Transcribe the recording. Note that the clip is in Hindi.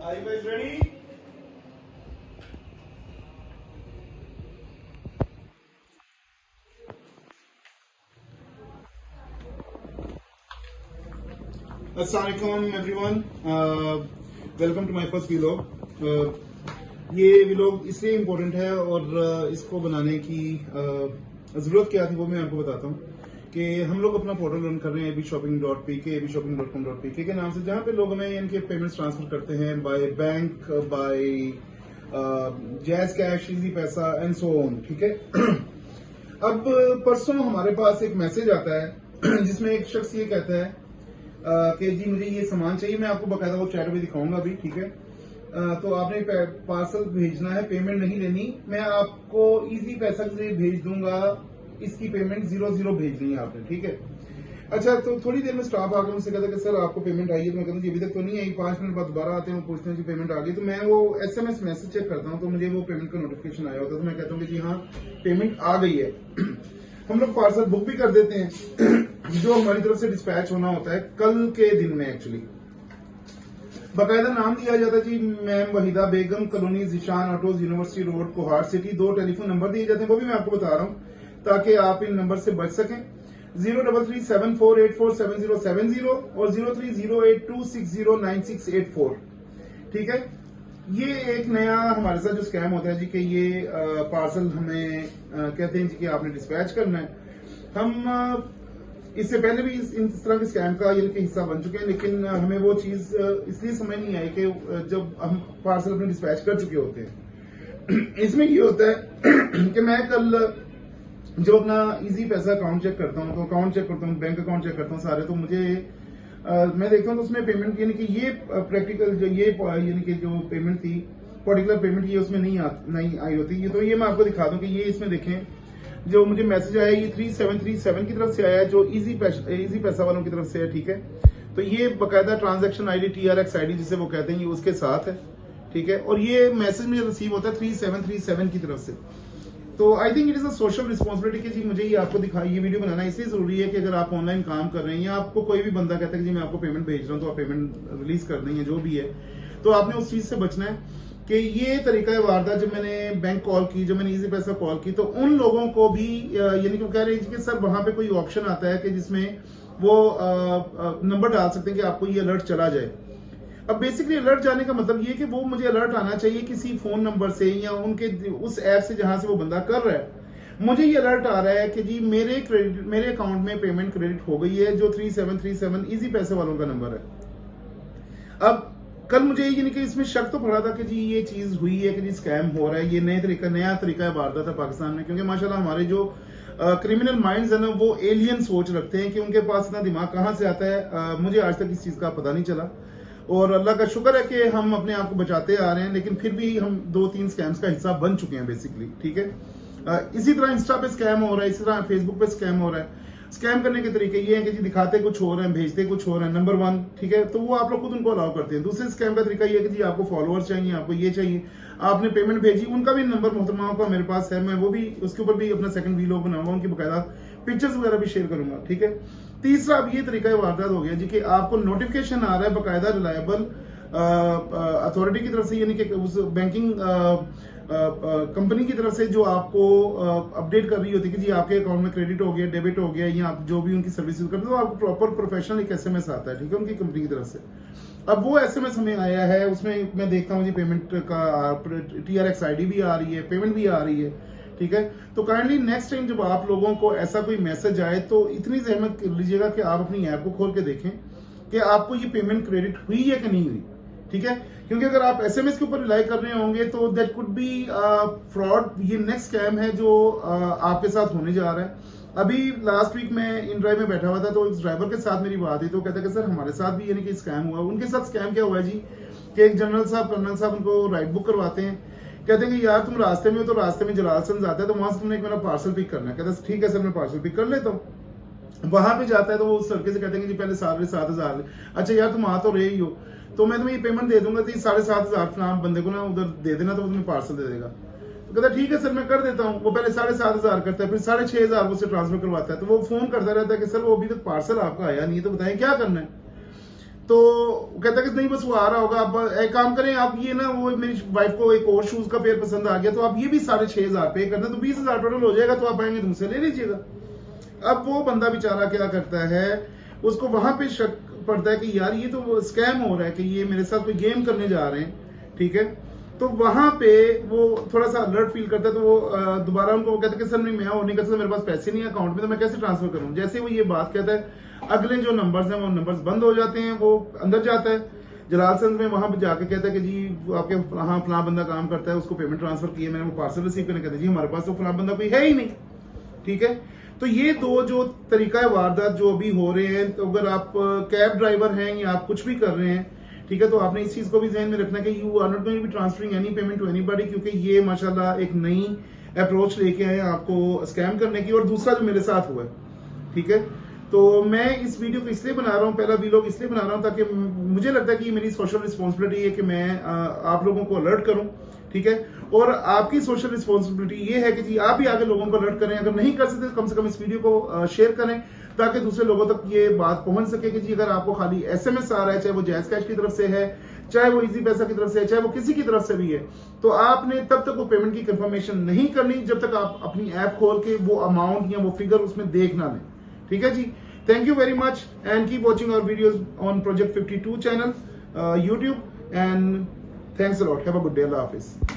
Are you guys ready? Assalamualaikum everyone. Welcome to my first vlog. ये व्लॉग इसलिए इम्पोर्टेंट है और इसको बनाने की जरूरत क्या थी वो मैं आपको बताता हूँ कि हम लोग अपना पोर्टल रन कर रहे हैं abshopping.pk abshopping.com.pk के नाम से, जहाँ पे लोग हमें इनके पेमेंट्स ट्रांसफर करते हैं by bank, by Jazz Cash, Easypaisa and so on. ठीक है। अब परसों हमारे पास एक मैसेज आता है जिसमें एक शख्स ये कहता है कि जी मुझे ये सामान चाहिए। मैं आपको बकायदा वो चैट में दिखाऊंगा अभी। ठीक है। तो आपने पार्सल भेजना है, पेमेंट नहीं लेनी, मैं आपको इजी पैसा से भेज दूंगा, इसकी पेमेंट 00 भेजनी है आपने। ठीक है। अच्छा, तो थोड़ी देर में स्टाफ आकर मुझसे कहता कि सर आपको पेमेंट आई है। तो मैं कहता हूँ अभी तक तो नहीं आई। 5 मिनट बाद दोबारा आते हैं, पूछते हैं जी पेमेंट आ गई। तो मैं वो SMS मैसेज चेक करता हूँ तो मुझे वो पेमेंट का नोटिफिकेशन आया होता है। तो मैं कहता हूँ कि जी हाँ पेमेंट आ गई है। हम लोग पार्सल बुक भी कर देते हैं जो हमारी तरफ से डिस्पैच होना होता है कल के दिन में। एक्चुअली बाकायदा नाम दिया जाता है जी ma'am Waheeda Begum, colony Zeeshan autos, university road, Kohat city. 2 telephone number दिए जाते हैं, वो भी मैं आपको बता रहा हूँ ताकि आप इन नंबर से बच सकें। 0337484770 और 030826099684। ठीक है। ये एक नया हमारे साथ जो स्कैम होता है जी कि ये पार्सल हमें कहते हैं जी कि आपने डिस्पैच करना है। हम इससे पहले भी इस तरह के स्कैम का ये हिस्सा बन चुके हैं, लेकिन हमें वो चीज इसलिए समझ नहीं आई कि जब हम पार्सल अपने डिस्पैच कर चुके होते हैं। इसमें ये होता है कि मैं कल जब अपना इजी पैसा अकाउंट चेक करता हूँ, तो अकाउंट चेक करता हूँ, बैंक अकाउंट चेक करता हूँ सारे, तो मुझे मैं देखता हूँ तो उसमें पेमेंट यानी कि ये प्रैक्टिकल जो ये यानी कि जो पेमेंट थी, पर्टिकुलर पेमेंट ये उसमें नहीं आई होती। ये तो ये मैं आपको दिखा दूं कि ये इसमें देखें जो मुझे मैसेज आया ये 3737 की तरफ से आया है, जो इजी पैसा वालों की तरफ से है। ठीक है। तो ये बाकायदा ट्रांजैक्शन आईडी TRX ID जिसे वो कहते हैं ये उसके साथ है। ठीक है। और ये मैसेज मुझे रिसीव होता है 3737 की तरफ से। तो I think it is a social responsibility कि जी मुझे ये आपको दिखाई ये वीडियो बनाना इसलिए जरूरी है कि अगर आप ऑनलाइन काम कर रहे हैं या आपको कोई भी बंदा कहता है कि जी मैं आपको पेमेंट भेज रहा हूं तो आप पेमेंट रिलीज कर देंगे जो भी है, तो आपने उस चीज से बचना है कि ये तरीका वारदात जब मैंने बैंक कॉल की, जब मैंने इजी पैसा कॉल की, तो उन लोगों को भी यानी कि कह रहे हैं कि सर वहां पे कोई ऑप्शन आता है कि जिसमें वो नंबर डाल सकते हैं कि आपको ये अलर्ट चला जाए। अब बेसिकली अलर्ट जाने का मतलब ये कि वो मुझे अलर्ट आना चाहिए किसी फोन नंबर से या उनके उस ऐप से जहां से वो बंदा कर रहा है। मुझे ये अलर्ट आ रहा है कि जी मेरे अकाउंट में पेमेंट क्रेडिट हो गई है, जो 3737 इजी पैसे वालों का नंबर है। अब कल मुझे यानी कि इसमें शक तो पड़ा था कि जी ये चीज हुई है कि जी स्कैम हो रहा है, ये नया तरीका वारदात है पाकिस्तान में, क्योंकि माशाल्लाह हमारे जो क्रिमिनल माइंड्स है ना वो एलियन सोच रखते हैं कि उनके पास इतना दिमाग कहां से आता है। मुझे आज तक इस चीज का पता नहीं चला और अल्लाह का शुक्र है कि हम अपने आप को बचाते आ रहे हैं, लेकिन फिर भी हम 2-3 स्कैम्स का हिस्सा बन चुके हैं बेसिकली। ठीक है। इसी तरह इंस्टा पे स्कैम हो रहा है, इसी तरह फेसबुक पे स्कैम हो रहा है। स्कैम करने के तरीके ये हैं कि जी दिखाते कुछ हो रहे हैं, भेजते कुछ हो रहे हैं, नंबर 1। ठीक है। तो वो आप लोग खुद उनको अलाउ करते हैं। दूसरे स्कैम का तरीका ये है कि जी आपको फॉलोअर्स चाहिए, आपको ये चाहिए, आपने पेमेंट भेजी, उनका भी नंबर मोहतरमाओं का मेरे पास है, मैं वो भी उसके ऊपर भी अपना सेकंड वीडियो बनाऊंगा, उनकी बकायदा पिक्चर्स वगैरह भी शेयर करूंगा। ठीक है। तीसरा अब ये तरीका वारदात हो गया जी कि आपको नोटिफिकेशन आ रहा है बकायदा रिलायबल अथॉरिटी की तरफ से, यानी कि उस बैंकिंग कंपनी की तरफ से जो आपको अपडेट कर रही होती है कि जी आपके अकाउंट में क्रेडिट हो गया, डेबिट हो गया, या आप जो भी उनकी सर्विस करते हैं तो आपको प्रॉपर प्रोफेशनल एक SMS आता है। ठीक है। उनकी कंपनी की तरफ से अब वो SMS हमें आया है, उसमें मैं देखता हूँ जी पेमेंट का TRX ID भी आ रही है, पेमेंट भी आ रही है। ठीक है। तो काइंडली नेक्स्ट टाइम जब आप लोगों को ऐसा कोई मैसेज आए तो इतनी जहमत कर लीजिएगा कि आप अपनी ऐप को खोल के देखें कि आपको ये पेमेंट क्रेडिट हुई है कि नहीं हुई। ठीक है। क्योंकि अगर आप SMS के ऊपर रिलाई कर रहे होंगे तो दैट कुड बी फ्रॉड। ये नेक्स्ट स्कैम है जो आपके साथ होने जा रहा है। अभी लास्ट वीक मैं इन ड्राइव में बैठा हुआ था तो इस ड्राइवर के साथ मेरी बात हुई तो कहता है कि सर हमारे साथ भी यानी कि स्कैम हुआ। उनके साथ स्कैम क्या हुआ है जी कि एक कर्नल साहब उनको राइड बुक करवाते हैं, कहते हैं कि यार तुम रास्ते में हो तो रास्ते में जलालसन जाता है तो वहां से तुमने एक मेरा पार्सल पिक करना है। कहता है ठीक है सर मैं पार्सल पिक कर लेता हूँ। वहां पे जाता है तो वो उस लड़के से कहते हैं कि जी पहले 7,500 अच्छा यार तुम आ तो रहे ही हो तो मैं तुम्हें ये पेमेंट दे दूंगा, तो 7,500 फलाम बंदे को ना उधर दे देना तो वो तुम्हें पार्सल दे देगा। तो कहता ठीक है सर मैं कर देता हूँ। वो पहले 7,500 करता है, फिर 6,500 उससे ट्रांसफर करवाता है। तो वो फोन करता रहता है कि सर वो अभी तक पार्सल आपका आया नहीं है तो बताएं क्या करना है। तो कहता है कि नहीं बस वो आ रहा होगा, आप एक काम करें, आप ये ना वो मेरी वाइफ को एक और शूज का पेयर पसंद आ गया तो आप ये भी 6,500 पे करना, तो 20,000 टोटल हो जाएगा, तो आप आएंगे तुमसे ले लीजिएगा। अब वो बंदा बेचारा क्या करता है, उसको वहां पे शक पड़ता है कि यार ये तो स्कैम हो रहा है, कि ये मेरे साथ कोई गेम करने जा रहे हैं, ठीक है। तो वहां पे वो थोड़ा सा अलर्ट फील करता है, तो वो दोबारा उनको कहता है कि सर नहीं मैं और नहीं कर सकता, मेरे पास पैसे नहीं है अकाउंट में, तो मैं कैसे ट्रांसफर करूं। जैसे वो ये बात कहता है, अगले जो नंबर्स हैं वो नंबर्स बंद हो जाते हैं। वो अंदर जाता है जलालगंज में, वहां पे जाके कहता है कि जी आपके हाँ फलां बंदा काम करता है, उसको पेमेंट ट्रांसफर की है मैंने, वो पार्सल रिसीव करने, कहते हैं जी हमारे पास तो फलां बंदा कोई है ही नहीं, ठीक है। तो ये दो जो तरीका है वारदात जो अभी हो रहे हैं, तो अगर आप कैब ड्राइवर हैं या आप कुछ भी कर रहे हैं, ठीक है, तो आपने इस चीज को भी ध्यान में रखना कि you are not going to be transferring any payment to anybody, क्योंकि ये माशाल्लाह एक नई अप्रोच लेके आए आपको स्कैम करने की। और दूसरा जो मेरे साथ हुआ है, ठीक है, तो मैं इस वीडियो को इसलिए बना रहा हूँ, पहला वीलॉग इसलिए बना रहा हूँ ताकि मुझे लगता है कि ये मेरी सोशल रिस्पॉन्सिबिलिटी है कि मैं आप लोगों को अलर्ट करूं, ठीक है। और आपकी सोशल रिस्पॉन्सिबिलिटी ये है कि जी आप भी आगे लोगों को अलर्ट करें, अगर नहीं कर सकते तो कम से कम इस वीडियो को शेयर करें ताकि दूसरे लोगों तक ये बात पहुंच सके कि जी अगर आपको खाली SMS आ रहा है, चाहे वो जायज कैश की तरफ से है, चाहे वो इजी पैसा की तरफ से है, चाहे वो किसी की तरफ से भी है, तो आपने तब तक वो पेमेंट की कंफर्मेशन नहीं करनी जब तक आप अपनी ऐप खोल के वो अमाउंट या वो फिगर उसमें देख ना लें, ठीक है जी। Thank you very much and keep watching our videos on Project 52 channel, YouTube, and thanks a lot. Have a good day. Allah Hafiz.